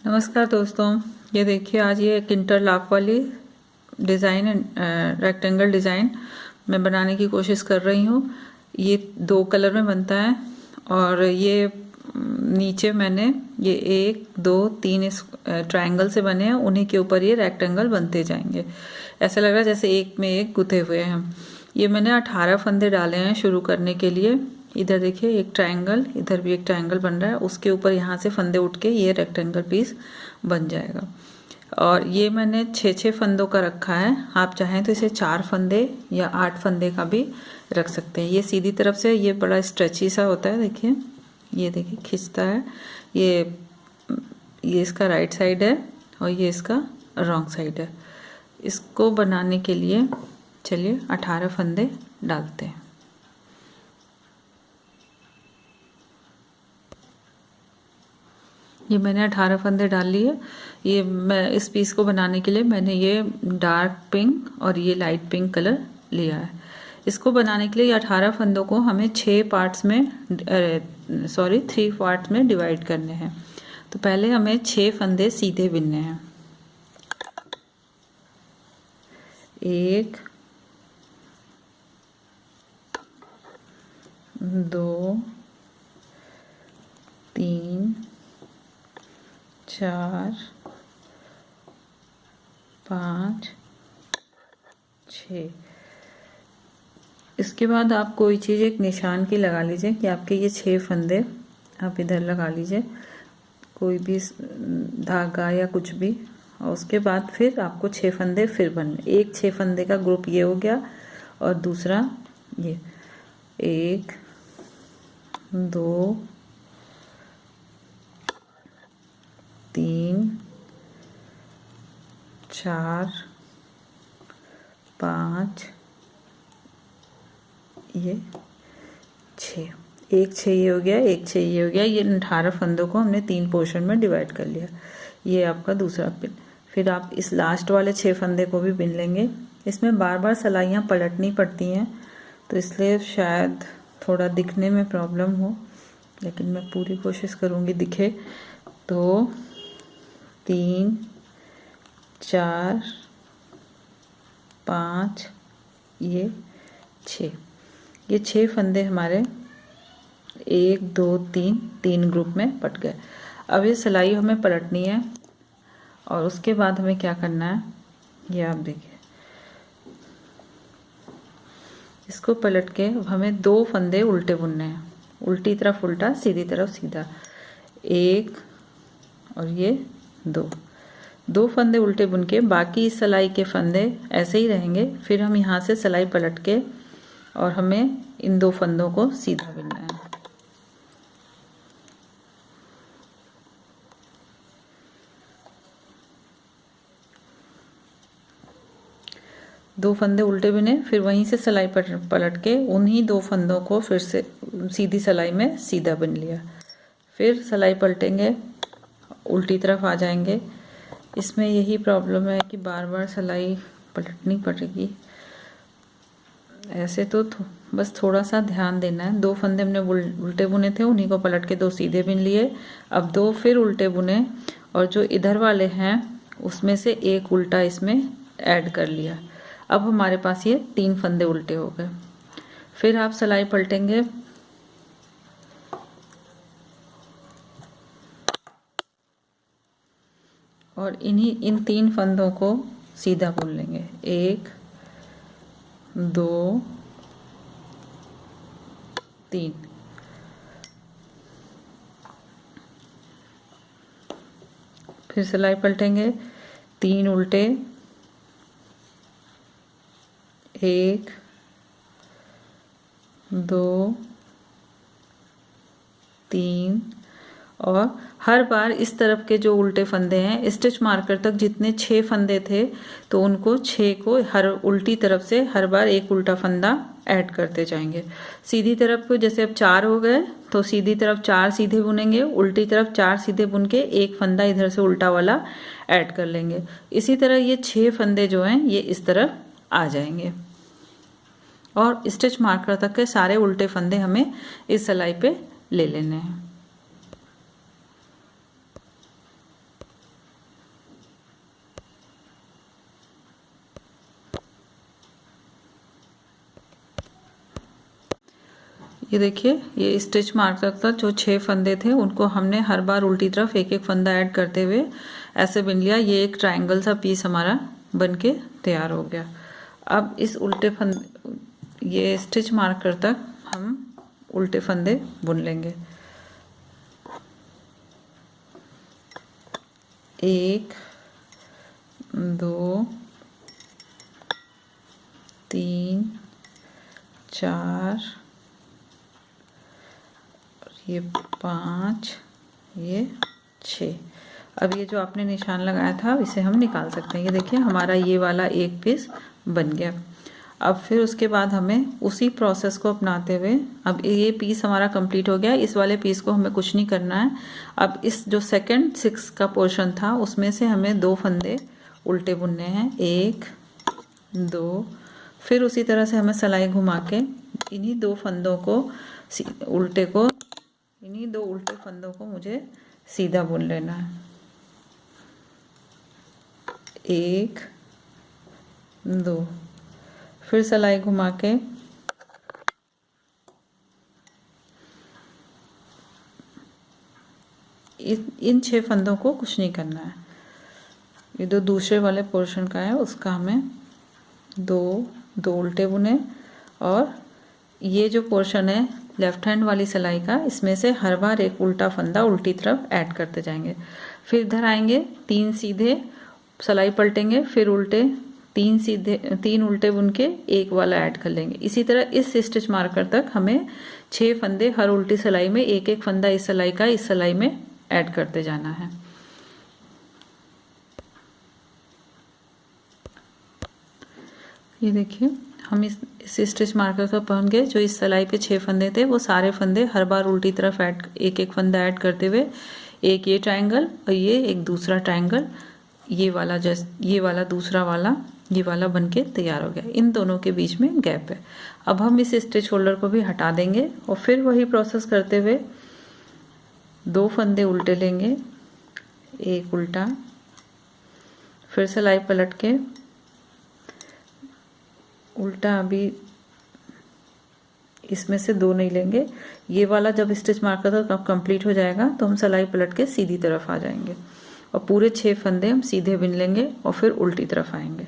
नमस्कार दोस्तों, ये देखिए आज ये एक इंटरलॉक वाली डिज़ाइन रेक्टेंगल डिज़ाइन मैं बनाने की कोशिश कर रही हूँ। ये 2 कलर में बनता है और ये नीचे मैंने ये 1 2 3 इस ट्रायंगल से बने हैं, उन्हीं के ऊपर ये रेक्टेंगल बनते जाएंगे। ऐसा लग रहा है जैसे एक में एक गुथे हुए हैं। ये मैंने 18 फंदे डाले हैं शुरू करने के लिए। इधर देखिए एक ट्रायंगल, इधर भी एक ट्रायंगल बन रहा है, उसके ऊपर यहाँ से फंदे उठ के ये रेक्टेंगल पीस बन जाएगा। और ये मैंने 6 फंदों का रखा है। आप चाहें तो इसे 4 फंदे या 8 फंदे का भी रख सकते हैं। ये सीधी तरफ से ये बड़ा स्ट्रेची सा होता है, देखिए ये देखिए खिंचता है। ये इसका राइट साइड है और ये इसका रॉन्ग साइड है। इसको बनाने के लिए चलिए 18 फंदे डालते हैं। ये मैंने 18 फंदे डाल लिए। ये मैं इस पीस को बनाने के लिए मैंने ये डार्क पिंक और ये लाइट पिंक कलर लिया है। इसको बनाने के लिए 18 फंदों को हमें 3 पार्ट्स में डिवाइड करने हैं। तो पहले हमें 6 फंदे सीधे बिनने हैं। 1 2 3 4 5 6। इसके बाद आप कोई चीज़ एक निशान की लगा लीजिए कि आपके ये 6 फंदे आप इधर लगा लीजिए, कोई भी धागा या कुछ भी। और उसके बाद फिर आपको 6 फंदे फिर बनने। एक 6 फंदे का ग्रुप ये हो गया और दूसरा ये 1 2 3 4 5 ये 6। एक 6 ये हो गया, एक 6 ये हो गया। ये 18 फंदों को हमने 3 पोर्शन में डिवाइड कर लिया। ये आपका दूसरा पिन। फिर आप इस लास्ट वाले 6 फंदे को भी बिन लेंगे। इसमें बार बार सलाइयाँ पलटनी पड़ती हैं, तो इसलिए शायद थोड़ा दिखने में प्रॉब्लम हो, लेकिन मैं पूरी कोशिश करूँगी दिखे। तो 3 4 5 ये 6। ये 6 फंदे हमारे 1 2 3 ग्रुप में बट गए। अब ये सिलाई हमें पलटनी है और उसके बाद हमें क्या करना है, ये आप देखिए। इसको पलट के हमें 2 फंदे उल्टे बुनने हैं। उल्टी तरफ उल्टा, सीधी तरफ सीधा। 1 और ये 2 फंदे उल्टे बुन के बाकी इस सिलाई के फंदे ऐसे ही रहेंगे। फिर हम यहाँ से सिलाई पलट के और हमें इन 2 फंदों को सीधा बुनना है। दो फंदे उल्टे बुने, फिर वहीं से सिलाई पलट के उन्हीं 2 फंदों को फिर से सीधी सिलाई में सीधा बुन लिया। फिर सिलाई पलटेंगे, उल्टी तरफ आ जाएंगे। इसमें यही प्रॉब्लम है कि बार बार सिलाई पलटनी पड़ेगी। ऐसे तो बस थोड़ा सा ध्यान देना है। 2 फंदे हमने उल्टे बुने थे, उन्हीं को पलट के 2 सीधे बुन लिए। अब 2 फिर उल्टे बुने और जो इधर वाले हैं उसमें से एक उल्टा इसमें ऐड कर लिया। अब हमारे पास ये 3 फंदे उल्टे हो गए। फिर आप सिलाई पलटेंगे और इन 3 फंदों को सीधा बुन लेंगे। 1 2 3। फिर सिलाई पलटेंगे, 3 उल्टे, 1 2 3। और हर बार इस तरफ के जो उल्टे फंदे हैं, स्टिच मार्कर तक जितने 6 फंदे थे तो उनको 6 को हर उल्टी तरफ से हर बार एक उल्टा फंदा ऐड करते जाएंगे। सीधी तरफ को जैसे अब 4 हो गए तो सीधी तरफ 4 सीधे बुनेंगे, उल्टी तरफ 4 सीधे बुन के एक फंदा इधर से उल्टा वाला ऐड कर लेंगे। इसी तरह ये 6 फंदे जो हैं ये इस तरफ आ जाएंगे और स्टिच मार्कर तक के सारे उल्टे फंदे हमें इस सिलाई पे ले लेने हैं। ये देखिए, ये स्टिच मार्क तक था, जो 6 फंदे थे उनको हमने हर बार उल्टी तरफ एक एक फंदा ऐड करते हुए ऐसे बिन लिया। ये एक ट्रायंगल सा पीस हमारा बन के तैयार हो गया। अब इस उल्टे फंदे, ये स्टिच मार्कर तक हम उल्टे फंदे बुन लेंगे। 1 2 3 4, ये 5, ये 6। अब ये जो आपने निशान लगाया था इसे हम निकाल सकते हैं। ये देखिए हमारा ये वाला एक पीस बन गया। अब फिर उसके बाद हमें उसी प्रोसेस को अपनाते हुए, अब ये पीस हमारा कंप्लीट हो गया। इस वाले पीस को हमें कुछ नहीं करना है। अब इस जो सेकंड 6 का पोर्शन था उसमें से हमें 2 फंदे उल्टे बुनने हैं, 1 2। फिर उसी तरह से हमें सिलाई घुमा के इन्हीं 2 फंदों को उल्टे को, इन्हीं 2 उल्टे फंदों को मुझे सीधा बुन लेना है। 1 2, फिर सिलाई घुमा के इन 6 फंदों को कुछ नहीं करना है। ये जो दूसरे वाले पोर्शन का है उसका हमें 2 उल्टे बुने, और ये जो पोर्शन है लेफ्ट हैंड वाली सिलाई का, इसमें से हर बार एक उल्टा फंदा उल्टी तरफ ऐड करते जाएंगे। फिर इधर आएंगे, 3 सीधे सिलाई पलटेंगे, फिर उल्टे 3 उल्टे बुन के एक वाला ऐड कर लेंगे। इसी तरह इस स्टिच मार्कर तक हमें 6 फंदे हर उल्टी सिलाई में एक एक फंदा इस सिलाई का इस सिलाई में ऐड करते जाना है। ये देखिए हम इस स्टिच मार्कर का पहन गए। जो इस सिलाई पे 6 फंदे थे वो सारे फंदे हर बार उल्टी तरफ ऐड एक एक फंदा ऐड करते हुए, एक ये ट्रायंगल और ये एक दूसरा ट्रायंगल, ये वाला ये वाला दूसरा वाला, ये वाला बनके तैयार हो गया। इन दोनों के बीच में गैप है। अब हम इस स्टिच होल्डर को भी हटा देंगे और फिर वही प्रोसेस करते हुए 2 फंदे उल्टे लेंगे, एक उल्टा, फिर सिलाई पलट के उल्टा, अभी इसमें से 2 नहीं लेंगे। ये वाला जब स्टिच मार्कर तक कंप्लीट हो जाएगा तो हम सिलाई पलट के सीधी तरफ आ जाएंगे और पूरे 6 फंदे हम सीधे बिन लेंगे और फिर उल्टी तरफ आएंगे।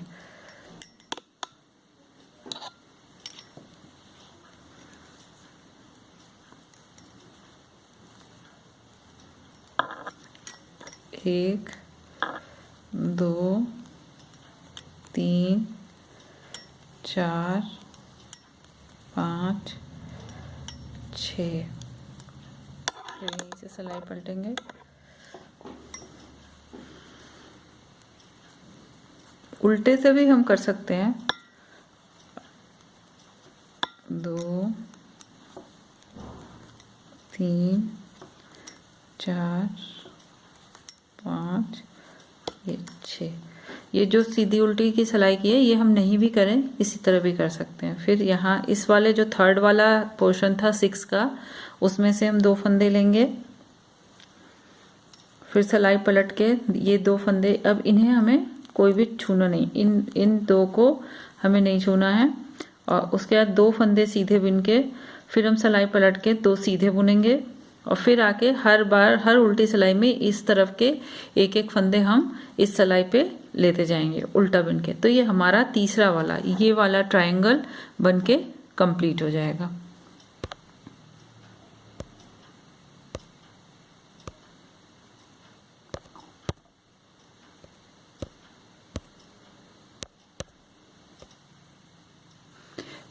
एक 2 3 4 5 6, फिर यहीं से सिलाई पलटेंगे। उल्टे से भी हम कर सकते हैं। 2 3 4 5, ये 6। ये जो सीधी उल्टी की सिलाई की है ये हम नहीं भी करें, इसी तरह भी कर सकते हैं। फिर यहाँ इस वाले जो थर्ड वाला पोर्शन था 6 का, उसमें से हम 2 फंदे लेंगे, फिर सिलाई पलट के ये 2 फंदे, अब इन्हें हमें कोई भी छूना नहीं, इन 2 को हमें नहीं छूना है। और उसके बाद 2 फंदे सीधे बुन के फिर हम सिलाई पलट के 2 सीधे बुनेंगे और फिर आके हर बार हर उल्टी सिलाई में इस तरफ के एक एक फंदे हम इस सिलाई पे लेते जाएंगे उल्टा बुन के। तो ये हमारा तीसरा वाला, ये वाला ट्रायंगल बन के कंप्लीट हो जाएगा।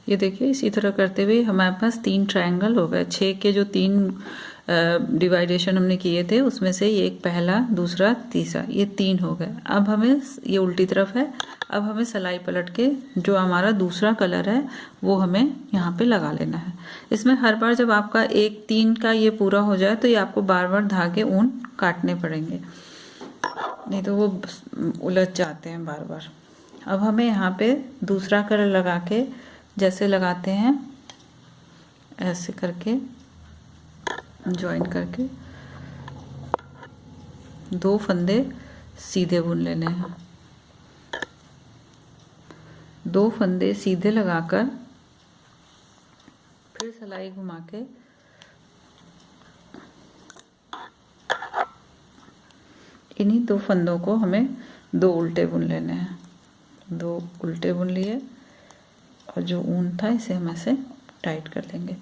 ये देखिए इसी तरह करते हुए हमारे पास 3 ट्रायंगल हो गए। 6 के जो 3 डिवाइडेशन हमने किए थे उसमें से ये एक पहला, दूसरा, तीसरा, ये 3 हो गए। अब हमें ये उल्टी तरफ है, अब हमें सिलाई पलट के जो हमारा दूसरा कलर है वो हमें यहाँ पे लगा लेना है। इसमें हर बार जब आपका 1 3 का ये पूरा हो जाए तो ये आपको बार बार धागे ऊन काटने पड़ेंगे, नहीं तो वो उलझ जाते हैं बार बार। अब हमें यहाँ पे दूसरा कलर लगा के, जैसे लगाते हैं ऐसे करके ज्वाइन करके 2 फंदे सीधे बुन लेने हैं। 2 फंदे सीधे लगाकर फिर सिलाई घुमा के इन्हीं दो फंदों को हमें दो उल्टे बुन लेने हैं। दो उल्टे बुन लिए और जो ऊन था इसे हम ऐसे टाइट कर लेंगे।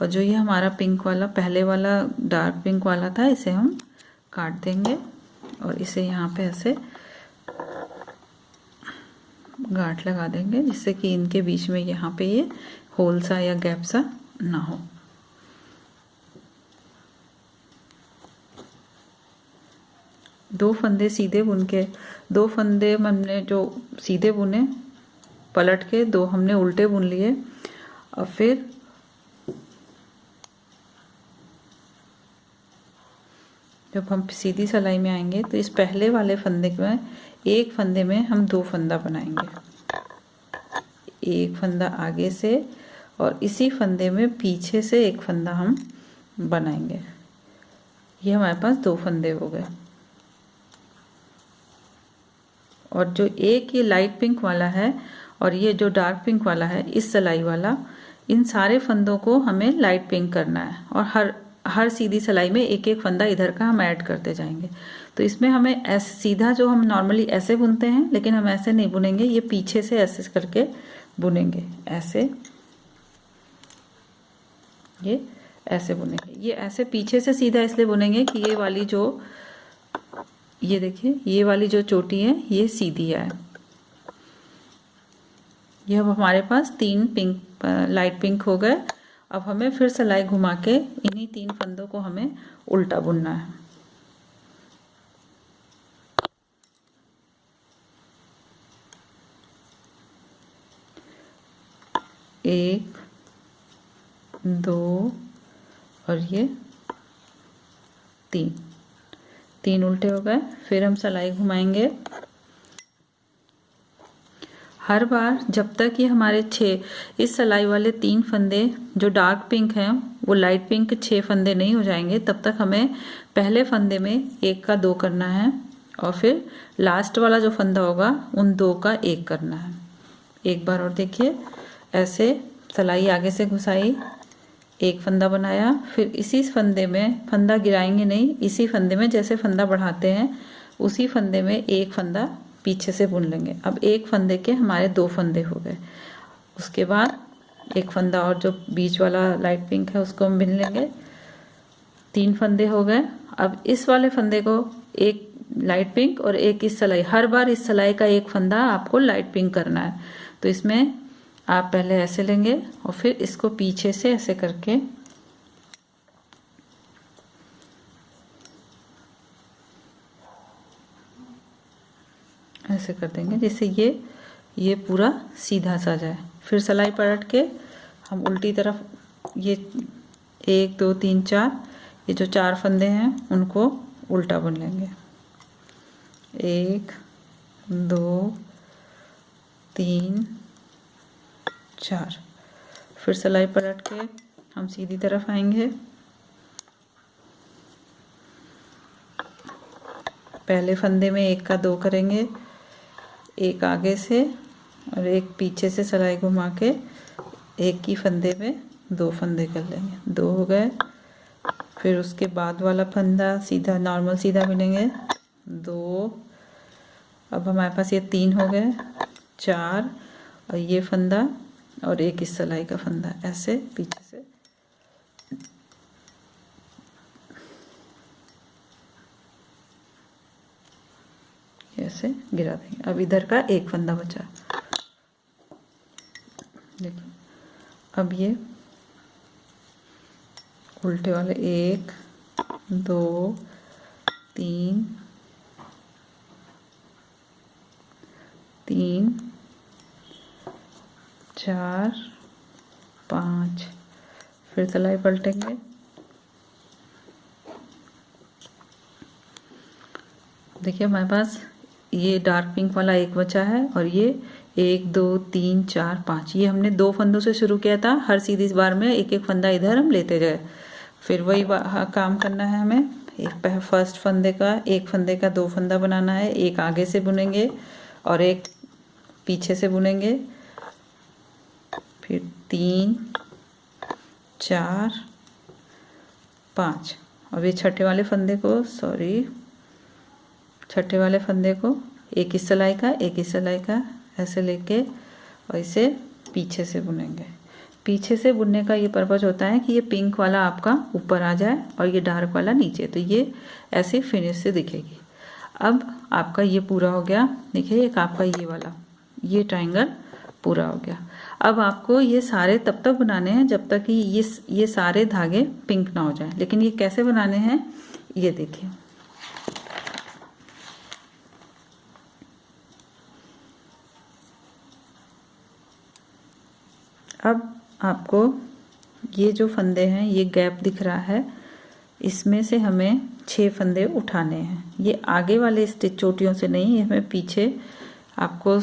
और जो ये हमारा पिंक वाला पहले वाला डार्क पिंक वाला था इसे हम काट देंगे और इसे यहाँ पे ऐसे गांठ लगा देंगे जिससे कि इनके बीच में यहाँ पे ये होल सा या गैप सा ना हो। दो फंदे सीधे बुन के, दो फंदे हमने जो सीधे बुने पलट के, दो हमने उल्टे बुन लिए। और फिर जब हम सीधी सिलाई में आएंगे तो इस पहले वाले फंदे में एक फंदे में हम दो फंदा बनाएंगे, एक फंदा आगे से और इसी फंदे में पीछे से एक फंदा हम बनाएंगे। ये हमारे पास दो फंदे हो गए। और जो एक ये लाइट पिंक वाला है और ये जो डार्क पिंक वाला है, इस सिलाई वाला, इन सारे फंदों को हमें लाइट पिंक करना है और हर सीधी सिलाई में एक एक फंदा इधर का हम ऐड करते जाएंगे। तो इसमें हमें ऐसे सीधा जो हम नॉर्मली ऐसे बुनते हैं, लेकिन हम ऐसे नहीं बुनेंगे, ये पीछे से ऐसे करके बुनेंगे, ऐसे, ये ऐसे बुनेंगे। ये ऐसे पीछे से सीधा इसलिए बुनेंगे कि ये वाली जो, ये देखिए ये वाली जो चोटी है ये सीधी है। ये अब हमारे पास तीन पिंक लाइट पिंक हो गए। अब हमें फिर सिलाई घुमा के इन्हीं तीन फंदों को हमें उल्टा बुनना है। एक, दो और ये तीन, तीन उल्टे हो गए। फिर हम सिलाई घुमाएंगे। हर बार जब तक ये हमारे इस सिलाई वाले तीन फंदे जो डार्क पिंक हैं वो लाइट पिंक के 6 फंदे नहीं हो जाएंगे, तब तक हमें पहले फंदे में एक का दो करना है और फिर लास्ट वाला जो फंदा होगा उन दो का एक करना है। एक बार और देखिए, ऐसे सिलाई आगे से घुसाई, एक फंदा बनाया, फिर इसी फंदे में, फंदा गिराएंगे नहीं, इसी फंदे में जैसे फंदा बढ़ाते हैं उसी फंदे में एक फंदा पीछे से बुन लेंगे। अब एक फंदे के हमारे दो फंदे हो गए। उसके बाद एक फंदा और जो बीच वाला लाइट पिंक है उसको हम बुन लेंगे। तीन फंदे हो गए। अब इस वाले फंदे को एक लाइट पिंक और एक इस सिलाई, हर बार इस सिलाई का एक फंदा आपको लाइट पिंक करना है। तो इसमें आप पहले ऐसे लेंगे और फिर इसको पीछे से ऐसे करके ऐसे कर देंगे जिससे ये पूरा सीधा सा जाए। फिर सिलाई पलट के हम उल्टी तरफ ये 1 2 3 4 ये जो 4 फंदे हैं उनको उल्टा बुन लेंगे। 1 2 3 4। फिर सिलाई पलट के हम सीधी तरफ आएंगे। पहले फंदे में एक का दो करेंगे, एक आगे से और एक पीछे से सिलाई घुमा के एक ही फंदे में दो फंदे कर लेंगे। दो हो गए। फिर उसके बाद वाला फंदा सीधा नॉर्मल सीधा बुनेंगे, दो। अब हमारे पास ये 3 हो गए, 4 और ये फंदा और एक इस सिलाई का फंदा, ऐसे पीछे से ऐसे गिरा देंगे। अब इधर का एक फंदा बचा, देखिए। अब ये उल्टे वाले 1 2 3 3 4 5। फिर सिलाई पलटेंगे। देखिए हमारे पास ये डार्क पिंक वाला एक बचा है और ये 1 2 3 4 5, ये हमने दो फंदों से शुरू किया था। हर सीधी बार में एक एक फंदा इधर हम लेते गए। फिर वही काम करना है हमें। एक फर्स्ट फंदे का, एक फंदे का दो फंदा बनाना है, एक आगे से बुनेंगे और एक पीछे से बुनेंगे। फिर 3 4 5 और ये छठे वाले फंदे को एक इस सिलाई का एक इस सिलाई का ऐसे लेके और इसे पीछे से बुनेंगे। पीछे से बुनने का ये पर्पज होता है कि ये पिंक वाला आपका ऊपर आ जाए और ये डार्क वाला नीचे, तो ये ऐसे फिनिश से दिखेगी। अब आपका ये पूरा हो गया। देखिए एक आपका ये वाला ये ट्रायंगल पूरा हो गया। अब आपको ये सारे तब तक बनाने हैं जब तक कि ये सारे धागे पिंक ना हो जाए। लेकिन ये कैसे बनाने हैं ये देखिए। अब आपको ये जो फंदे हैं ये गैप दिख रहा है, इसमें से हमें 6 फंदे उठाने हैं। ये आगे वाले स्टिच चोटियों से नहीं, ये हमें पीछे, आपको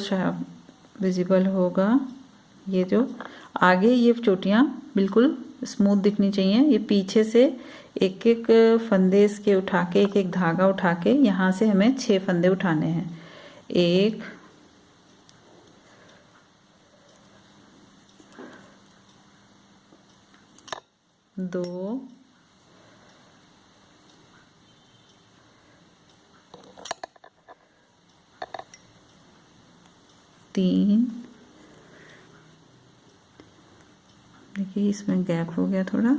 विजिबल होगा ये जो आगे ये चोटियाँ बिल्कुल स्मूथ दिखनी चाहिए। ये पीछे से एक एक फंदे इसके उठा के एक एक धागा उठा के यहाँ से हमें 6 फंदे उठाने हैं। 1 2 3, देखिए इसमें गैप हो गया थोड़ा,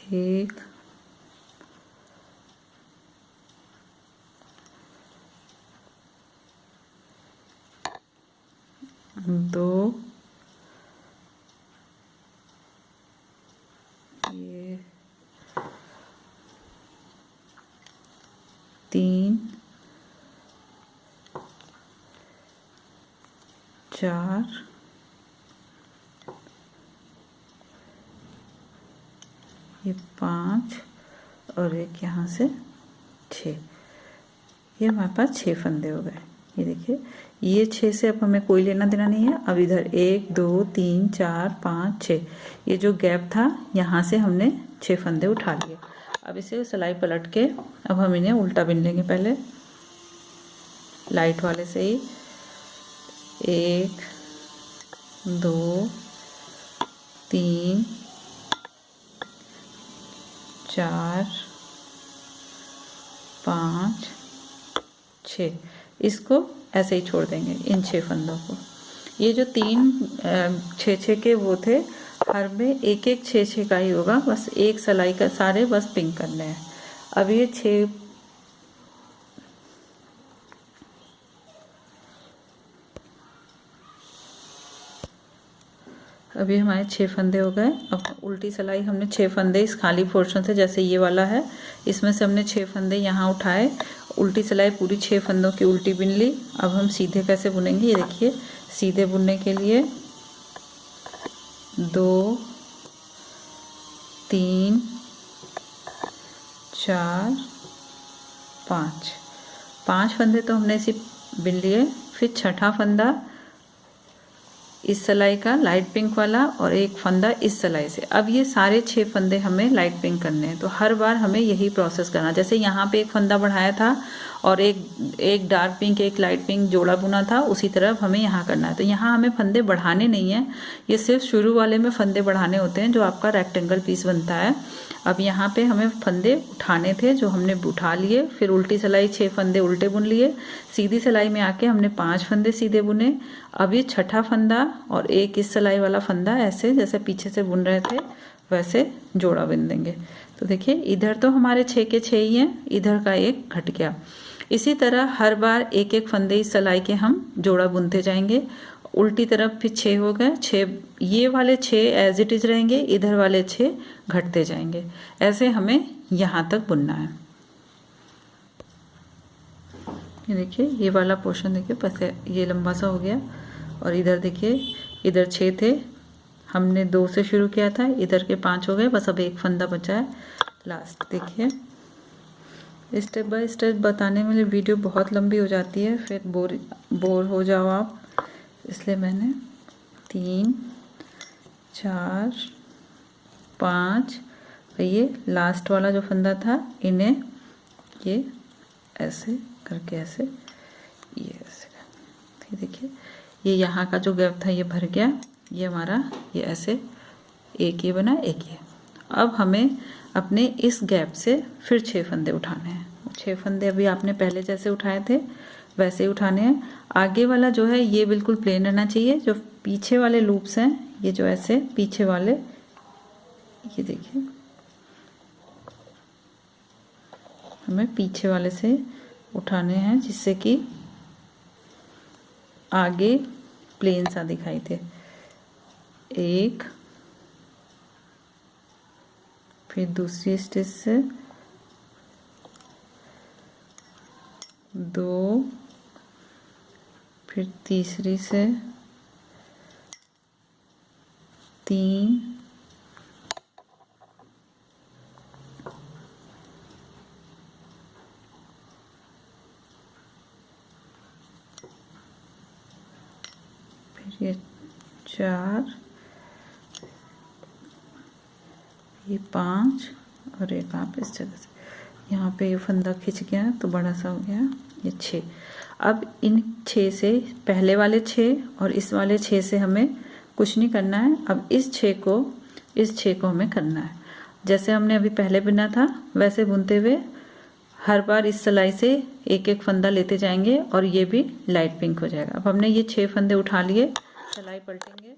1 2 ये 3 4 ये 5 और एक यहाँ से 6। ये हमारे पास 6 फंदे हो गए। ये देखिए ये 6 से अब हमें कोई लेना देना नहीं है। अब इधर 1 2 3 4 5 6 ये जो गैप था यहाँ से हमने 6 फंदे उठा लिए। अब इसे सिलाई पलट के अब हम इन्हें उल्टा बिन लेंगे। पहले लाइट वाले से ही 1 2 3 4 5 6 इसको ऐसे ही छोड़ देंगे इन 6 फंदों को। ये जो 3 6 के वो थे, हर में एक एक 6 का ही होगा, बस एक सिलाई का सारे बस पिंक करने हैं। अब ये 6 अभी हमारे 6 फंदे हो गए। अब उल्टी सिलाई हमने 6 फंदे इस खाली पोर्शन से, जैसे ये वाला है इसमें से हमने 6 फंदे यहाँ उठाए, उल्टी सिलाई पूरी 6 फंदों की उल्टी बिन ली। अब हम सीधे कैसे बुनेंगे ये देखिए। सीधे बुनने के लिए 2 3 4 5 फंदे तो हमने इसी बिन लिए। फिर छठा फंदा इस सिलाई का लाइट पिंक वाला और एक फंदा इस सिलाई से। अब ये सारे 6 फंदे हमें लाइट पिंक करने हैं, तो हर बार हमें यही प्रोसेस करना। जैसे यहाँ पे एक फंदा बढ़ाया था और एक डार्क पिंक एक लाइट पिंक जोड़ा बुना था, उसी तरह हमें यहाँ करना है। तो यहाँ हमें फंदे बढ़ाने नहीं हैं, ये सिर्फ शुरू वाले में फंदे बढ़ाने होते हैं जो आपका रेक्टेंगल पीस बनता है। अब यहाँ पे हमें फंदे उठाने थे जो हमने उठा लिए। फिर उल्टी सिलाई 6 फंदे उल्टे बुन लिए। सीधी सिलाई में आके हमने 5 फंदे सीधे बुने। अब ये छठा फंदा और एक इस सिलाई वाला फंदा ऐसे जैसे पीछे से बुन रहे थे वैसे जोड़ा बुन देंगे। तो देखिए इधर तो हमारे 6 के 6 ही हैं, इधर का एक घट गया। इसी तरह हर बार एक एक फंदे इस सिलाई के हम जोड़ा बुनते जाएंगे। उल्टी तरफ फिर 6 हो गए, 6 ये वाले 6 एज इट इज रहेंगे, इधर वाले 6 घटते जाएंगे। ऐसे हमें यहाँ तक बुनना है। ये देखिए ये वाला पोर्शन देखिए बस ये लंबा सा हो गया। और इधर देखिए इधर 6 थे, हमने 2 से शुरू किया था, इधर के 5 हो गए, बस अब एक फंदा बचा है लास्ट। देखिए स्टेप बाय स्टेप बताने में वीडियो बहुत लंबी हो जाती है, फिर बोर हो जाओ आप, इसलिए मैंने 3 4 5 ये लास्ट वाला जो फंदा था इन्हें ये ऐसे करके ऐसे ये ऐसे देखिए ये यहाँ का जो गैप था ये भर गया, ये हमारा ये ऐसे एक ये बना, एक ये। अब हमें अपने इस गैप से फिर 6 फंदे उठाने हैं। 6 फंदे अभी आपने पहले जैसे उठाए थे वैसे ही उठाने हैं। आगे वाला जो है ये बिल्कुल प्लेन रहना चाहिए। जो पीछे वाले लूप्स हैं ये जो ऐसे पीछे वाले, ये देखिए हमें पीछे वाले से उठाने हैं जिससे कि आगे प्लेन सा दिखाई दे। एक, फिर दूसरी स्टिच से 2, फिर तीसरी से 3, फिर ये 4, ये 5 और एक आप इस जगह से यहाँ पे ये फंदा खिंच गया तो बड़ा सा हो गया, ये 6। अब इन 6 से पहले वाले 6 और इस वाले 6 से हमें कुछ नहीं करना है। अब इस 6 को हमें करना है। जैसे हमने अभी पहले बुना था वैसे बुनते हुए हर बार इस सिलाई से एक एक फंदा लेते जाएंगे और ये भी लाइट पिंक हो जाएगा। अब हमने ये 6 फंदे उठा लिए, सिलाई पलटेंगे,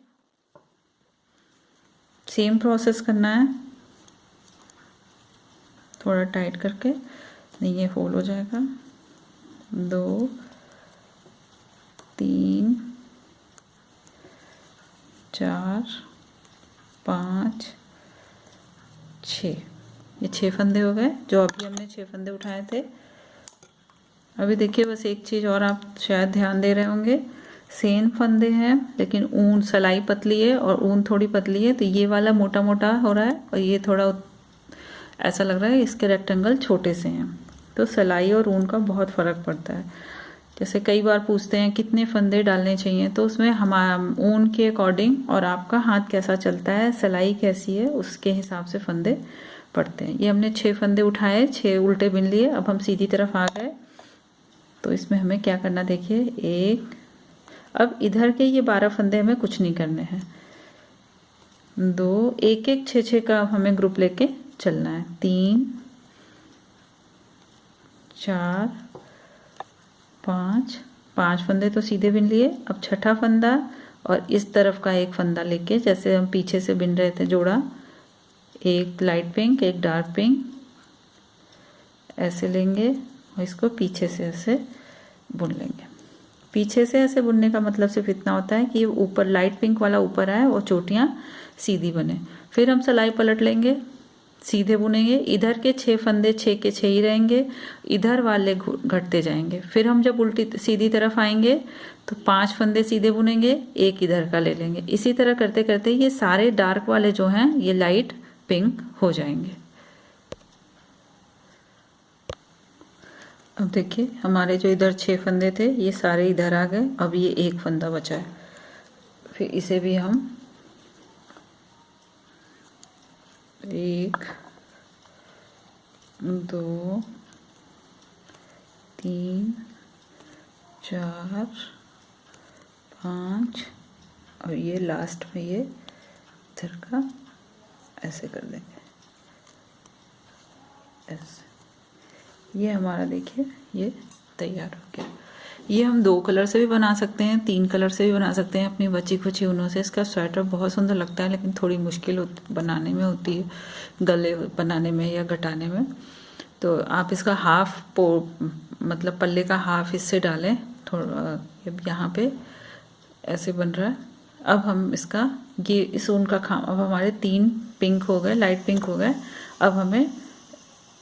सेम प्रोसेस करना है, थोड़ा टाइट करके, नहीं ये फोल्ड हो जाएगा। 2, 3, 4, 5, 6, ये 6 फंदे हो गए जो अभी हमने 6 फंदे उठाए थे। अभी देखिए बस एक चीज़ और आप शायद ध्यान दे रहे होंगे, सेम फंदे हैं लेकिन ऊन सिलाई पतली है और ऊन थोड़ी पतली है, तो ये वाला मोटा मोटा हो रहा है और ये थोड़ा ऐसा लग रहा है इसके रेक्टेंगल छोटे से हैं। तो सिलाई और ऊन का बहुत फ़र्क पड़ता है। जैसे कई बार पूछते हैं कितने फंदे डालने चाहिए, तो उसमें हमारा ऊन के अकॉर्डिंग और आपका हाथ कैसा चलता है, सिलाई कैसी है, उसके हिसाब से फंदे पड़ते हैं। ये हमने 6 फंदे उठाए, 6 उल्टे बिन लिए। अब हम सीधी तरफ आ गए तो इसमें हमें क्या करना देखिए, एक, अब इधर के ये 12 फंदे हमें कुछ नहीं करने हैं। 2, एक एक 6-6 का हमें ग्रुप लेके चलना है। 3, 4, 5 फंदे तो सीधे बिन लिए। अब छठा फंदा और इस तरफ का एक फंदा लेके, जैसे हम पीछे से बिन रहे थे जोड़ा, एक लाइट पिंक एक डार्क पिंक ऐसे लेंगे और इसको पीछे से ऐसे बुन लेंगे। पीछे से ऐसे बुनने का मतलब सिर्फ इतना होता है कि ऊपर लाइट पिंक वाला ऊपर आए और चोटियाँ सीधी बने। फिर हम सिलाई पलट लेंगे, सीधे बुनेंगे। इधर के 6 फंदे 6 के 6 ही रहेंगे, इधर वाले घटते जाएंगे। फिर हम जब उल्टी सीधी तरफ आएंगे तो 5 फंदे सीधे बुनेंगे, एक इधर का ले लेंगे। इसी तरह करते करते ये सारे डार्क वाले जो हैं ये लाइट पिंक हो जाएंगे। अब देखिए हमारे जो इधर 6 फंदे थे ये सारे इधर आ गए। अब ये एक फंदा बचा है, फिर इसे भी हम 1, 2, 3, 4, 5 और ये लास्ट में ये इधर का ऐसे कर देंगे, ऐसे। ये हमारा देखिए ये तैयार हो गया। ये हम 2 कलर से भी बना सकते हैं, 3 कलर से भी बना सकते हैं अपनी बची खुची ऊनों से। इसका स्वेटर बहुत सुंदर लगता है लेकिन थोड़ी मुश्किल बनाने में होती है, गले बनाने में या घटाने में। तो आप इसका हाफ मतलब पल्ले का हाफ इससे डालें थोड़ा, यहाँ पे ऐसे बन रहा है। अब हम इसका ये इस ऊन का खाम, अब हमारे 3 पिंक हो गए, लाइट पिंक हो गए। अब हमें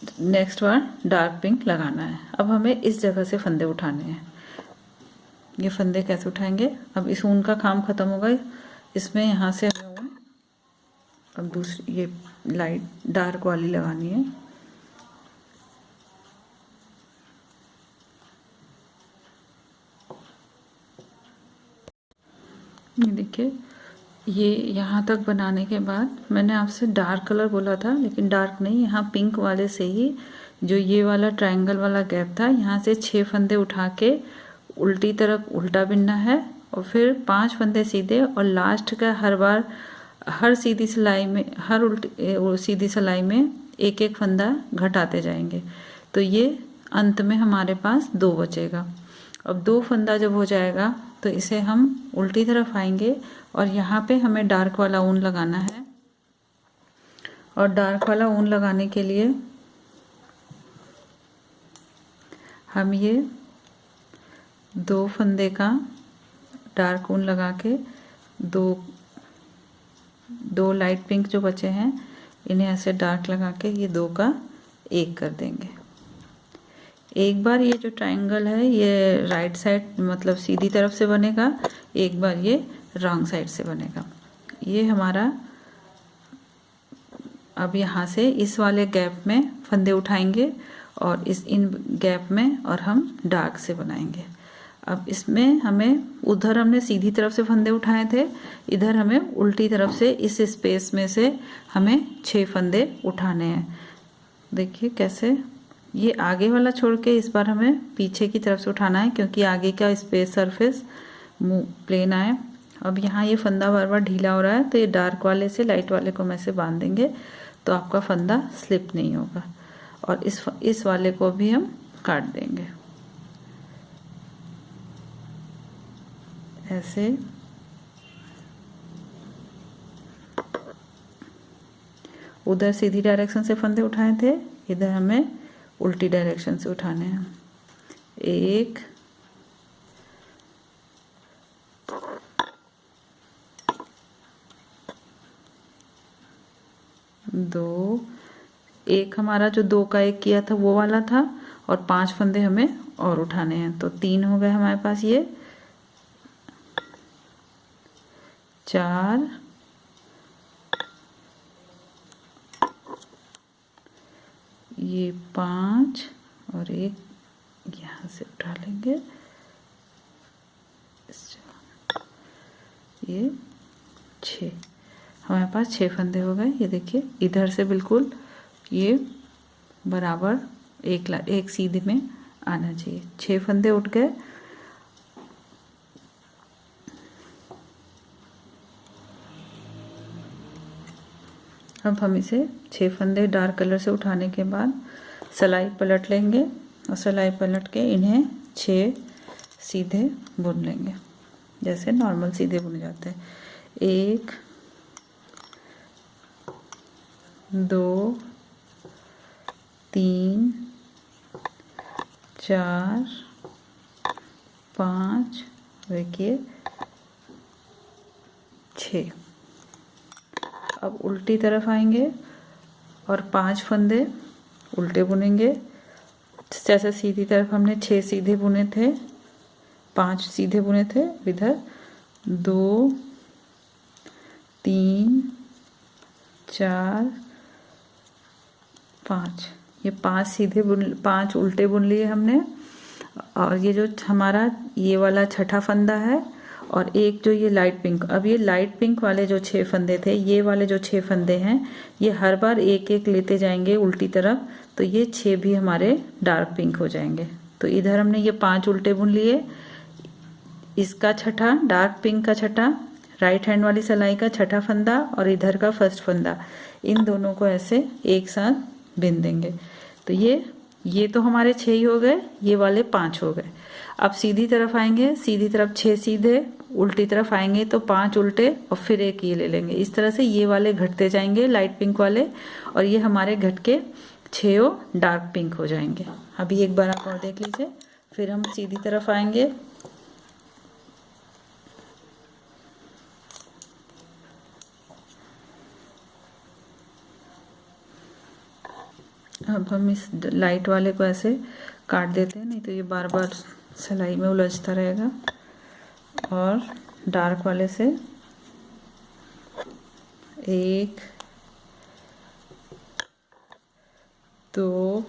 नेक्स्ट बार डार्क पिंक लगाना है। अब हमें इस जगह से फंदे उठाने हैं। ये फंदे कैसे उठाएंगे, अब इस ऊन का काम खत्म हो गया, इसमें यहाँ से हमें ऊन अब दूसरी ये लाइट डार्क वाली लगानी है। ये देखिए ये यहाँ तक बनाने के बाद मैंने आपसे डार्क कलर बोला था लेकिन डार्क नहीं, यहाँ पिंक वाले से ही जो ये वाला ट्रायंगल वाला गैप था यहाँ से 6 फंदे उठा के उल्टी तरफ उल्टा बिनना है और फिर 5 फंदे सीधे, और लास्ट का हर बार हर सीधी सिलाई में, हर उल्टी सीधी सिलाई में एक एक फंदा घटाते जाएंगे। तो ये अंत में हमारे पास 2 बचेगा। अब 2 फंदा जब हो जाएगा तो इसे हम उल्टी तरफ आएंगे और यहाँ पे हमें डार्क वाला ऊन लगाना है। और डार्क वाला ऊन लगाने के लिए हम ये 2 फंदे का डार्क ऊन लगा के दो लाइट पिंक जो बचे हैं इन्हें ऐसे डार्क लगा के ये 2 का 1 कर देंगे। एक बार ये जो ट्रायंगल है ये राइट साइड मतलब सीधी तरफ से बनेगा, एक बार ये रॉन्ग साइड से बनेगा। ये हमारा, अब यहाँ से इस वाले गैप में फंदे उठाएंगे और इन गैप में और हम डार्क से बनाएंगे। अब इसमें हमें, उधर हमने सीधी तरफ से फंदे उठाए थे, इधर हमें उल्टी तरफ से इस स्पेस में से हमें 6 फंदे उठाने हैं। देखिए कैसे, ये आगे वाला छोड़ के इस बार हमें पीछे की तरफ से उठाना है क्योंकि आगे का स्पेस सरफेस प्लेन आए। अब यहाँ ये फंदा बार बार ढीला हो रहा है तो ये डार्क वाले से लाइट वाले को हम ऐसे बांध देंगे तो आपका फंदा स्लिप नहीं होगा। और इस वाले को भी हम काट देंगे ऐसे। उधर सीधी डायरेक्शन से फंदे उठाए थे, इधर हमें उल्टी डायरेक्शन से उठाने हैं। 1 2, एक हमारा जो 2 का 1 किया था वो वाला था, और 5 फंदे हमें और उठाने हैं तो 3 हो गए हमारे पास। ये 4 ये 5 और एक यहाँ से उठा लेंगे, ये 6, हमारे पास 6 फंदे हो गए। ये देखिए इधर से बिल्कुल ये बराबर एक सीधे में आना चाहिए। 6 फंदे उठ गए। अब हम इसे 6 फंदे डार्क कलर से उठाने के बाद सिलाई पलट लेंगे और सिलाई पलट के इन्हें 6 सीधे बुन लेंगे जैसे नॉर्मल सीधे बुने जाते हैं। 1 2 3 4 5, देखिए 6। अब उल्टी तरफ आएंगे और 5 फंदे उल्टे बुनेंगे। जैसे सीधी तरफ हमने 6 सीधे बुने थे, 5 सीधे बुने थे, इधर 2 3 4 5, ये 5 सीधे 5 उल्टे बुन लिए हमने। और ये जो हमारा ये वाला छठा फंदा है और एक जो ये लाइट पिंक, अब ये लाइट पिंक वाले जो 6 फंदे थे, ये वाले जो 6 फंदे हैं ये हर बार एक एक लेते जाएंगे उल्टी तरफ, तो ये 6 भी हमारे डार्क पिंक हो जाएंगे। तो इधर हमने ये 5 उल्टे बुन लिए, इसका छठा डार्क पिंक का छठा, राइट हैंड वाली सिलाई का छठा फंदा और इधर का फर्स्ट फंदा, इन दोनों को ऐसे एक साथ बिन देंगे। तो ये तो हमारे 6 ही हो गए, ये वाले 5 हो गए। अब सीधी तरफ आएंगे, सीधी तरफ 6 सीधे, उल्टी तरफ आएंगे तो 5 उल्टे और फिर एक ये ले लेंगे। इस तरह से ये वाले घटते जाएंगे लाइट पिंक वाले, और ये हमारे घट के 6 डार्क पिंक हो जाएंगे। अभी एक बार आप और देख लीजिए। फिर हम सीधी तरफ आएंगे, अब हम इस लाइट वाले को ऐसे काट देते हैं, नहीं तो ये बार बार सिलाई में उलझता रहेगा। और डार्क वाले से 1 2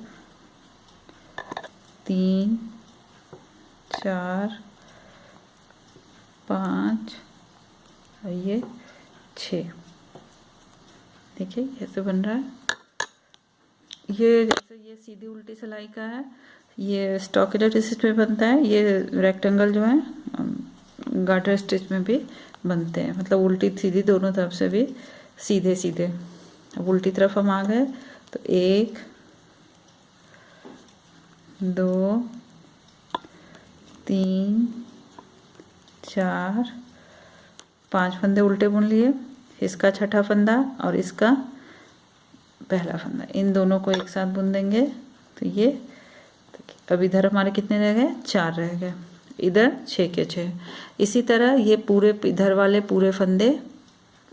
3 4 5 और ये 6, देखिए कैसे बन रहा है। ये जैसे ये सीधी उल्टी सिलाई का है, ये स्टॉकिनेट स्टिच में बनता है। ये रेक्टेंगल जो है गार्टर स्टिच में भी बनते हैं, मतलब उल्टी सीधी दोनों तरफ से भी सीधे सीधे। अब उल्टी तरफ हम आ गए तो 1 2 3 4 5 फंदे उल्टे बुन लिए, इसका छठा फंदा और इसका पहला फंदा, इन दोनों को एक साथ बुन देंगे। तो ये अब इधर हमारे कितने रह गए, 4 रह गए, इधर 6 के 6। इसी तरह ये पूरे इधर वाले पूरे फंदे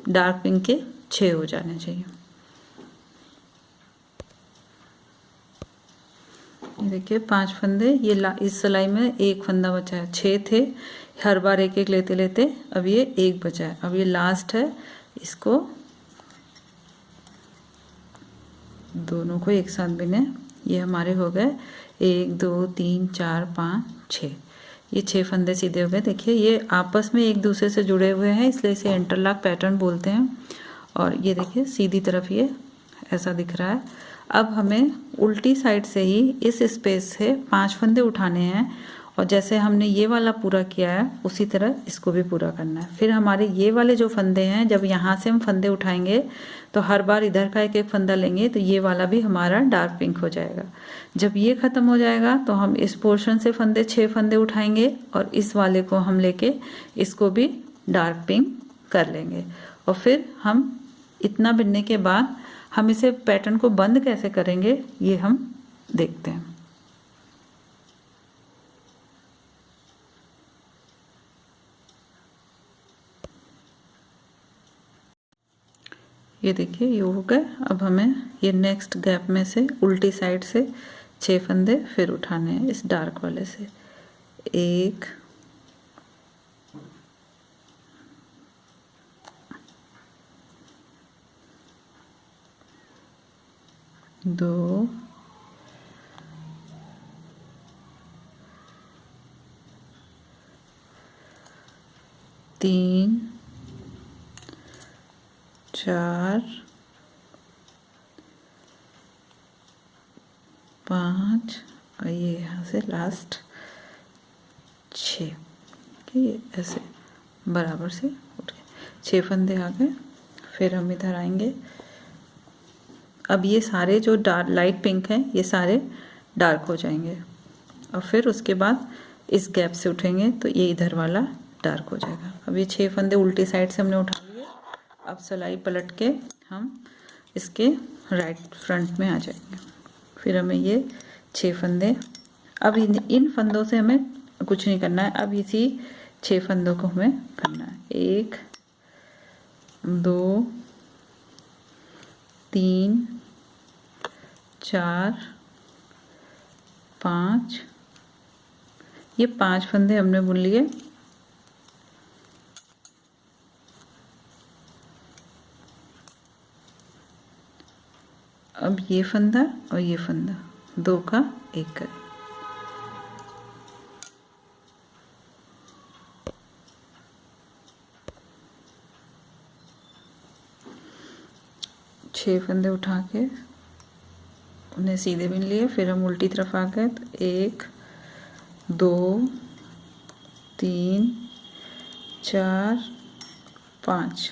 डार्क पिंक के 6 हो जाने चाहिए। ये देखिए 5 फंदे, ये इस सिलाई में एक फंदा बचा है, 6 थे, हर बार एक एक लेते लेते अब ये एक बचा है। अब ये लास्ट है, इसको दोनों को एक साथ बिने। ये हमारे हो गए 1 2 3 4 5 6, ये 6 फंदे सीधे हो गए। देखिए ये आपस में एक दूसरे से जुड़े हुए हैं, इसलिए इसे इंटरलॉक पैटर्न बोलते हैं। और ये देखिए सीधी तरफ ये ऐसा दिख रहा है। अब हमें उल्टी साइड से ही इस स्पेस से 5 फंदे उठाने हैं, और जैसे हमने ये वाला पूरा किया है उसी तरह इसको भी पूरा करना है। फिर हमारे ये वाले जो फंदे हैं, जब यहाँ से हम फंदे उठाएंगे तो हर बार इधर का एक एक फंदा लेंगे, तो ये वाला भी हमारा डार्क पिंक हो जाएगा। जब ये ख़त्म हो जाएगा तो हम इस पोर्शन से 6 फंदे उठाएंगे, और इस वाले को हम लेके इसको भी डार्क पिंक कर लेंगे। और फिर हम इतना बिनने के बाद हम इसे पैटर्न को बंद कैसे करेंगे ये हम देखते हैं। ये देखिए ये हो गए। अब हमें ये नेक्स्ट गैप में से उल्टी साइड से 6 फंदे फिर उठाने हैं इस डार्क वाले से। 1 2 3 4 5 और ये यहाँ से लास्ट 6। ये ऐसे बराबर से उठ गए, 6 फंदे आ गए। फिर हम इधर आएंगे। अब ये सारे जो डार्क लाइट पिंक हैं ये सारे डार्क हो जाएंगे, और फिर उसके बाद इस गैप से उठेंगे तो ये इधर वाला डार्क हो जाएगा। अब ये 6 फंदे उल्टी साइड से हमने उठा लिए। अब सिलाई पलट के हम इसके राइट फ्रंट में आ जाएंगे। फिर हमें ये 6 फंदे, अब इन फंदों से हमें कुछ नहीं करना है, अब इसी 6 फंदों को हमें करना है। 1 2 3 4 5, ये 5 फंदे हमने बुन लिए। अब ये फंदा और ये फंदा, 2 का 1 कर, छह फंदे उठा के उन्हें सीधे बिन लिए। फिर हम उल्टी तरफ आ गए तो 1 2 3 4 5,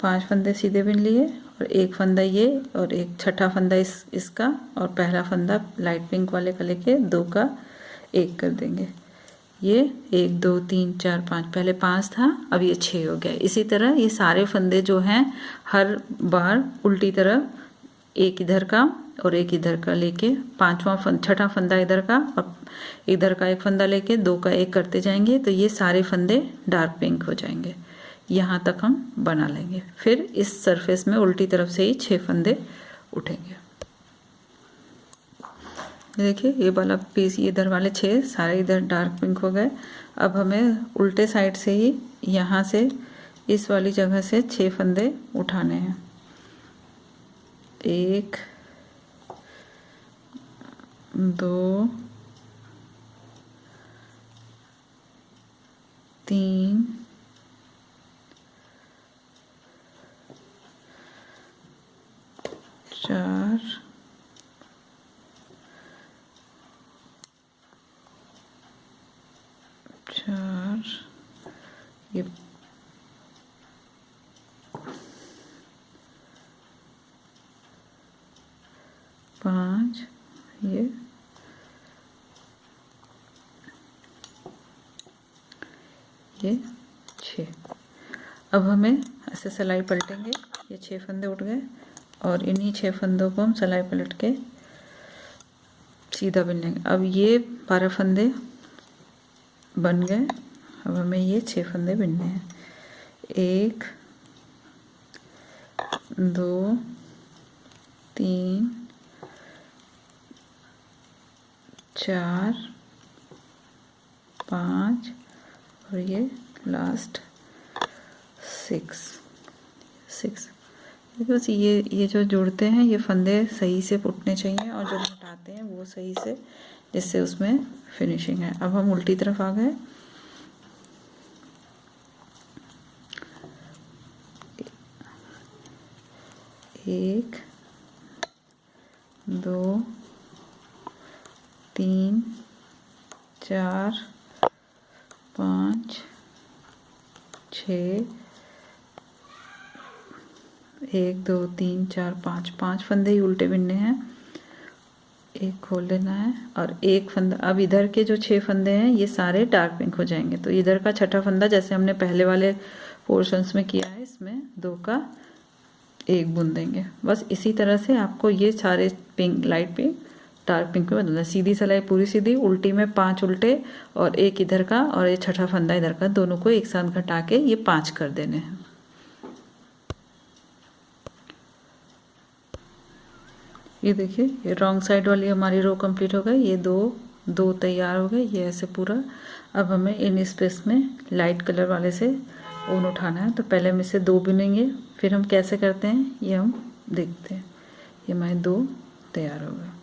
5 फंदे सीधे बिन लिए, और एक फंदा ये और एक छठा फंदा इसका, और पहला फंदा लाइट पिंक वाले का लेके 2 का 1 कर देंगे। ये 1 2 3 4 5, पहले 5 था, अब ये 6 हो गया। इसी तरह ये सारे फंदे जो हैं हर बार उल्टी तरफ एक इधर का और एक इधर का लेके, छठा फंदा इधर का और इधर का एक फंदा लेके 2 का 1 करते जाएंगे, तो ये सारे फंदे डार्क पिंक हो जाएंगे। यहाँ तक हम बना लेंगे। फिर इस सरफेस में उल्टी तरफ से ही 6 फंदे उठेंगे। देखिए ये वाला पीस, इधर वाले 6 सारे इधर डार्क पिंक हो गए। अब हमें उल्टे साइड से ही यहाँ से इस वाली जगह से 6 फंदे उठाने हैं। 1 2 3 4 4 5, ये 6। अब हमें ऐसे सिलाई पलटेंगे, ये 6 फंदे उठ गए और इन्हीं 6 फंदों को हम सिलाई पलट के सीधा बिन लेंगे। अब ये 12 फंदे बन गए। अब हमें ये 6 फंदे बिनने हैं। 1 2 3 4 5 और ये लास्ट 6। बस ये जो जुड़ते हैं ये फंदे सही से उठने चाहिए और जो हटाते हैं वो सही से, जिससे उसमें फिनिशिंग है। अब हम उल्टी तरफ आ गए। एक 2 3 4 5 6 1 2 3 4 5 फंदे ही उल्टे बिनने हैं। एक खोल लेना है और एक फंदा। अब इधर के जो 6 फंदे हैं ये सारे डार्क पिंक हो जाएंगे, तो इधर का छठा फंदा जैसे हमने पहले वाले पोर्शंस में किया है, इसमें 2 का 1 बुन देंगे। बस इसी तरह से आपको ये सारे pink, light pink, dark pink में बदलना है। सीधी सिलाई पूरी सीधी, उल्टी में 5 उल्टे और एक इधर का और ये छठा फंदा इधर का, दोनों को एक साथ घटा के ये 5 कर देने हैं। ये देखिए, ये रॉन्ग साइड वाली हमारी रो कंप्लीट हो गई। ये दो तैयार हो गए, ये ऐसे पूरा। अब हमें इन स्पेस में लाइट कलर वाले से ऊन उठाना है, तो पहले हम इसे 2 बुनेंगे, फिर हम कैसे करते हैं ये हम देखते हैं। ये हमारे 2 तैयार हो गए।